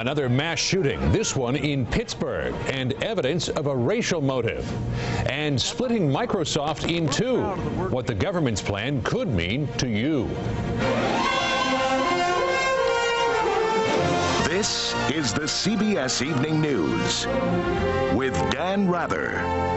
Another mass shooting, this one in Pittsburgh, and evidence of a racial motive. And splitting Microsoft in two, what the government's plan could mean to you. This is the CBS Evening News with Dan Rather.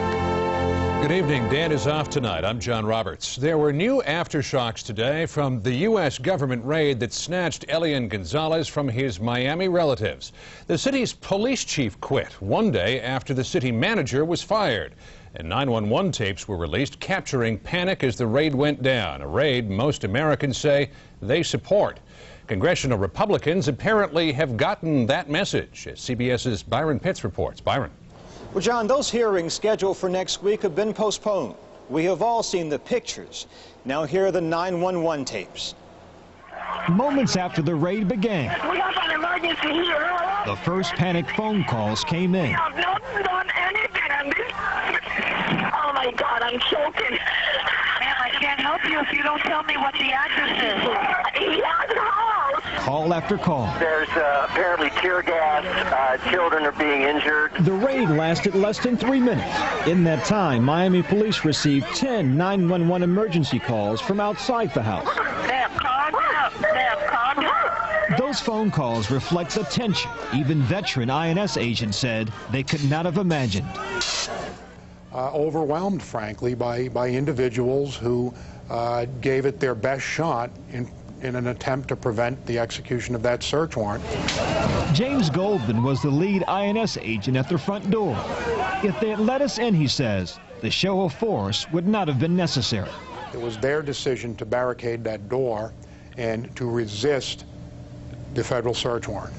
Good evening. Dan is off tonight. I'm John Roberts. There were new aftershocks today from the U.S. government raid that snatched Elian Gonzalez from his Miami relatives. The city's police chief quit one day after the city manager was fired. And 911 tapes were released capturing panic as the raid went down, a raid most Americans say they support. Congressional Republicans apparently have gotten that message, as CBS's Byron Pitts reports. Byron. Well, John, those hearings scheduled for next week have been postponed. We have all seen the pictures. Now here are the 911 tapes. Moments after the raid began, We have an emergency here. the first panic phone calls came in. We have not done anything, and this... Oh, my God, I'm choking. Ma'am, I can't help you if you don't tell me what the address is. He has a house. Call after call. There's apparently tear gas. Children are being injured. The raid lasted less than 3 minutes. In that time, Miami police received 10 911 emergency calls from outside the house. Ma'am, calm down. Ma'am, calm down. Those phone calls reflect the tension even veteran INS agents said they could not have imagined. Overwhelmed, frankly, by individuals who gave it their best shot in an attempt to prevent the execution of that search warrant. James Goldman was the lead INS agent at the front door. If they had let us in, he says, the show of force would not have been necessary. It was their decision to barricade that door and to resist the federal search warrant.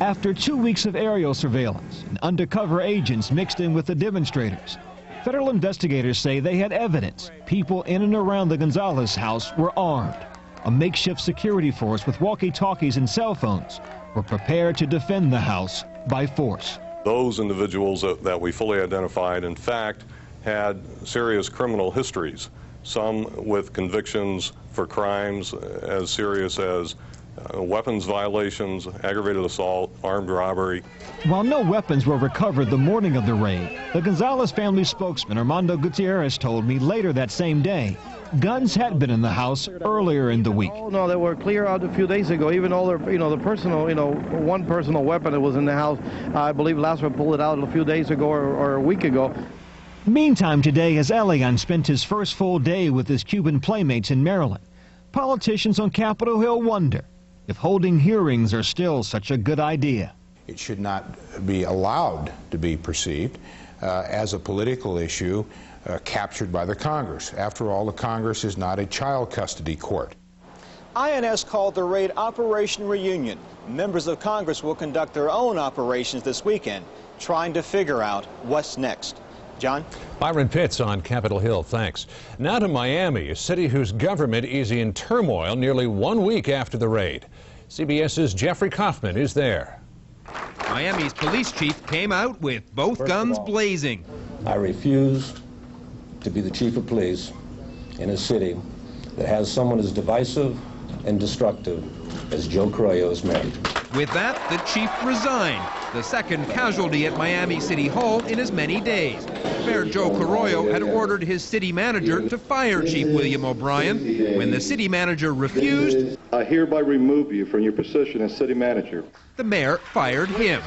After 2 weeks of aerial surveillance and undercover agents mixed in with the demonstrators, federal investigators say they had evidence people in and around the Gonzalez house were armed. A makeshift security force with walkie-talkies and cell phones were prepared to defend the house by force. Those individuals that we fully identified, in fact, had serious criminal histories, some with convictions for crimes as serious as weapons violations, aggravated assault, armed robbery. While no weapons were recovered the morning of the raid, the Gonzalez family spokesman Armando Gutierrez told me later that same day guns had been in the house earlier in the week. Oh, no, they were clear out a few days ago. Even all their, the personal, one personal weapon that was in the house, I believe Lazarus pulled it out a few days ago or a week ago. Meantime, today, as Elian spent his first full day with his Cuban playmates in Maryland, politicians on Capitol Hill wonder if holding hearings are still such a good idea. It should not be allowed to be perceived as a political issue captured by the Congress. After all, the Congress is not a child custody court. INS called the raid Operation Reunion. Members of Congress will conduct their own operations this weekend, trying to figure out what's next. John? Byron Pitts on Capitol Hill, thanks. Now to Miami, a city whose government is in turmoil nearly 1 week after the raid. CBS's Jeffrey Kaufman is there. Miami's police chief came out with both guns blazing. I refuse to be the chief of police in a city that has someone as divisive and destructive as Joe Carollo's mayor. With that, the chief resigned, the second casualty at Miami City Hall in as many days. Mayor Joe Carollo had ordered his city manager to fire Chief William O'Brien. When the city manager refused, I hereby remove you from your position as city manager. The mayor fired him.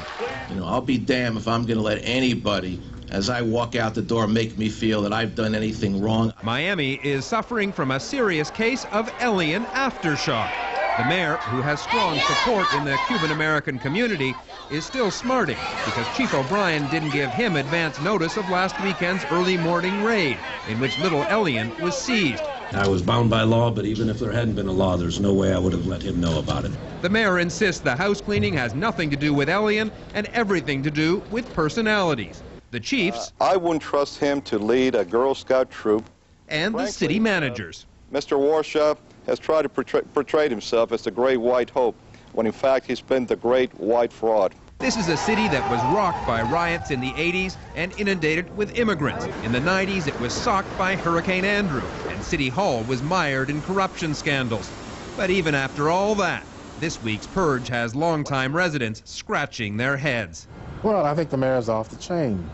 I'll be damned if I'm going to let anybody, as I walk out the door, make me feel that I've done anything wrong. Miami is suffering from a serious case of Elian aftershock. The mayor, who has strong support in the Cuban-American community, is still smarting because Chief O'Brien didn't give him advance notice of last weekend's early morning raid, in which little Elian was seized. I was bound by law, but even if there hadn't been a law, there's no way I would have let him know about it. The mayor insists the house cleaning has nothing to do with Elian and everything to do with personalities. The chiefs... I wouldn't trust him to lead a Girl Scout troop. And the city managers. Mr. Warshaw has tried to portray himself as the great white hope, when in fact he's been the great white fraud. This is a city that was rocked by riots in the 80s and inundated with immigrants. In the 90s, it was socked by Hurricane Andrew, and City Hall was mired in corruption scandals. But even after all that, This week's purge has longtime residents scratching their heads. Well, I think the mayor's off the chain.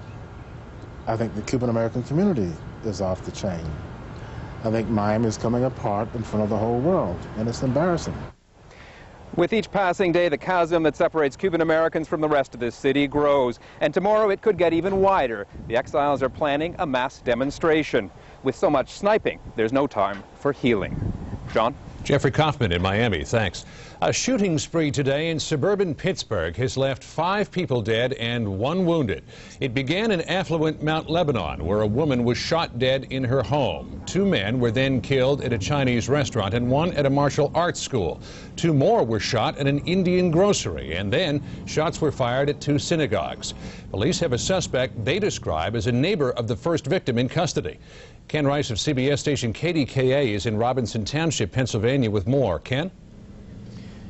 I think the Cuban-American community is off the chain. I think Miami is coming apart in front of the whole world, and it's embarrassing. With each passing day, the chasm that separates Cuban Americans from the rest of this city grows, and tomorrow it could get even wider. The exiles are planning a mass demonstration. With so much sniping, there's no time for healing. John? Jeffrey Kaufman in Miami, thanks. A shooting spree today in suburban Pittsburgh has left 5 people dead and 1 wounded. It began in affluent Mount Lebanon, where a woman was shot dead in her home. 2 men were then killed at a Chinese restaurant and 1 at a martial arts school. 2 more were shot at an Indian grocery, and then shots were fired at 2 synagogues. Police have a suspect they describe as a neighbor of the first victim in custody. Ken Rice of CBS station KDKA is in Robinson Township, Pennsylvania with more. Ken?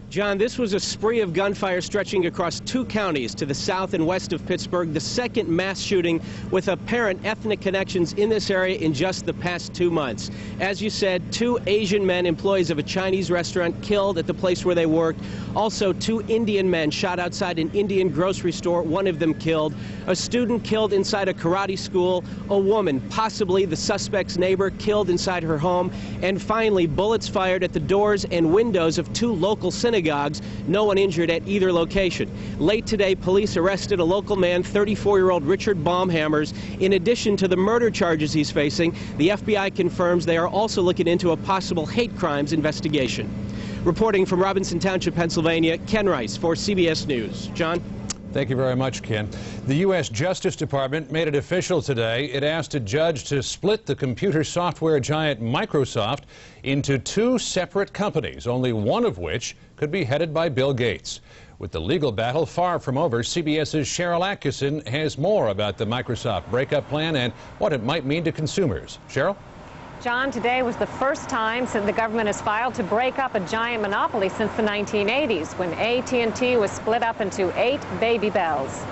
John, this was a spree of gunfire stretching across 2 counties to the south and west of Pittsburgh, the second mass shooting with apparent ethnic connections in this area in just the past 2 months. As you said, 2 Asian men, employees of a Chinese restaurant, killed at the place where they worked. Also, 2 Indian men shot outside an Indian grocery store, 1 of them killed. A student killed inside a karate school. A woman, possibly the suspect's neighbor, killed inside her home. And finally, bullets fired at the doors and windows of 2 local synagogues. No one injured at either location. Late today, police arrested a local man, 34-year-old Richard Baumhammers. In addition to the murder charges he's facing, the FBI confirms they are also looking into a possible hate crimes investigation. Reporting from Robinson Township, Pennsylvania, Ken Rice for CBS News. John? Thank you very much, Ken. The U.S. Justice Department made it official today. It asked a judge to split the computer software giant Microsoft into 2 separate companies, only one of which could be headed by Bill Gates. With the legal battle far from over, CBS's Cheryl Atkinson has more about the Microsoft breakup plan and what it might mean to consumers. Cheryl? John, today was the first time since the government has filed to break up a giant monopoly since the 1980s, when AT&T was split up into 8 baby bells.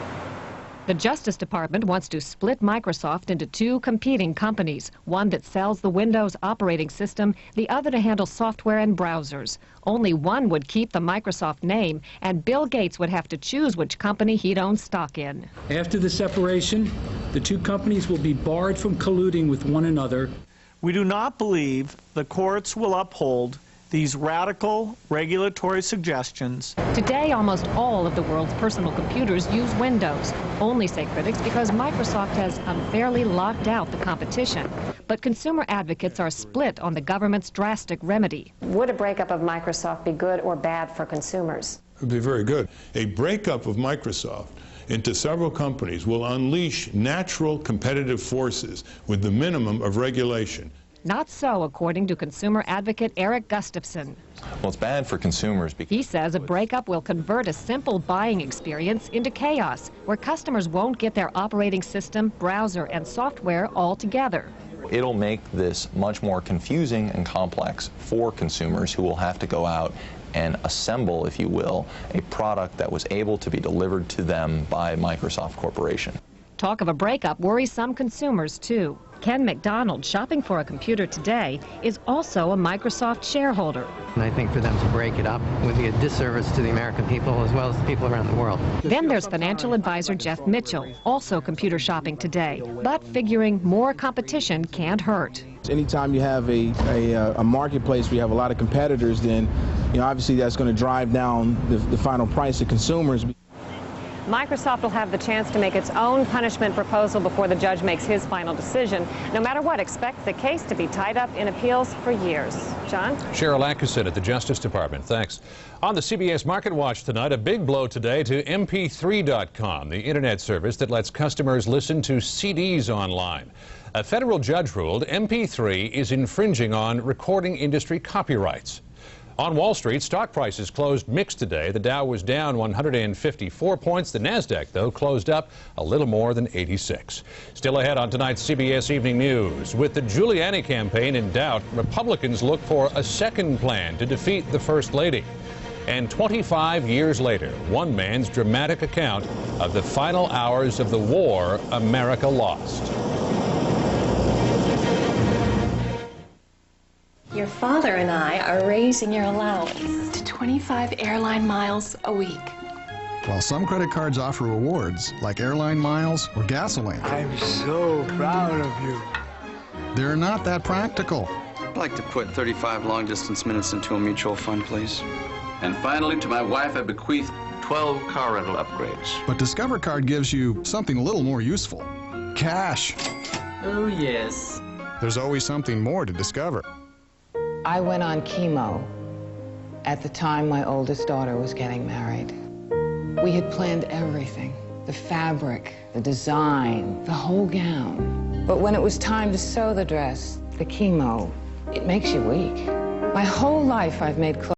The Justice Department wants to split Microsoft into 2 competing companies, one that sells the Windows operating system, the other to handle software and browsers. Only one would keep the Microsoft name, and Bill Gates would have to choose which company he'd own stock in. After the separation, the 2 companies will be barred from colluding with one another. We do not believe the courts will uphold these radical regulatory suggestions. Today, almost all of the world's personal computers use Windows. Only, say critics, because Microsoft has unfairly locked out the competition. But consumer advocates are split on the government's drastic remedy. Would a breakup of Microsoft be good or bad for consumers? It would be very good. A breakup of Microsoft into several companies will unleash natural competitive forces with the minimum of regulation. Not so, according to consumer advocate Eric Gustafson. Well, it's bad for consumers because he says a breakup will convert a simple buying experience into chaos, where customers won't get their operating system, browser, and software all together. it'll make this much more confusing and complex for consumers who will have to go out and assemble, if you will, a product that was able to be delivered to them by Microsoft Corporation. Talk of a breakup worries some consumers, too. Ken McDonald, shopping for a computer today, is also a Microsoft shareholder. And I think for them to break it up would be a disservice to the American people as well as the people around the world. Then there's financial advisor Jeff Mitchell, also computer shopping today, but figuring more competition can't hurt. Anytime you have a marketplace where you have a lot of competitors, then obviously that's going to drive down the final price to consumers. Microsoft will have the chance to make its own punishment proposal before the judge makes his final decision. No matter what, expect the case to be tied up in appeals for years. John? Cheryl Atkinson at the Justice Department. Thanks. On the CBS Market Watch tonight, a big blow today to MP3.com, the internet service that lets customers listen to CDs online. A federal judge ruled MP3 is infringing on recording industry copyrights. On Wall Street, stock prices closed mixed today. The Dow was down 154 points. The Nasdaq, though, closed up a little more than 86. Still ahead on tonight's CBS Evening News. With the Giuliani campaign in doubt, Republicans look for a second plan to defeat the First Lady. And 25 years later, one man's dramatic account of the final hours of the war America lost. Your father and I are raising your allowance to 25 airline miles a week. While some credit cards offer rewards, like airline miles or gasoline. I'm so proud of you. They're not that practical. I'd like to put 35 long-distance minutes into a mutual fund, please. And finally, to my wife, I bequeath 12 car rental upgrades. But Discover Card gives you something a little more useful. Cash. Oh, yes. There's always something more to discover. I went on chemo at the time my oldest daughter was getting married. We had planned everything, the fabric, the design, the whole gown. But when it was time to sew the dress, the chemo, it makes you weak. My whole life I've made clothes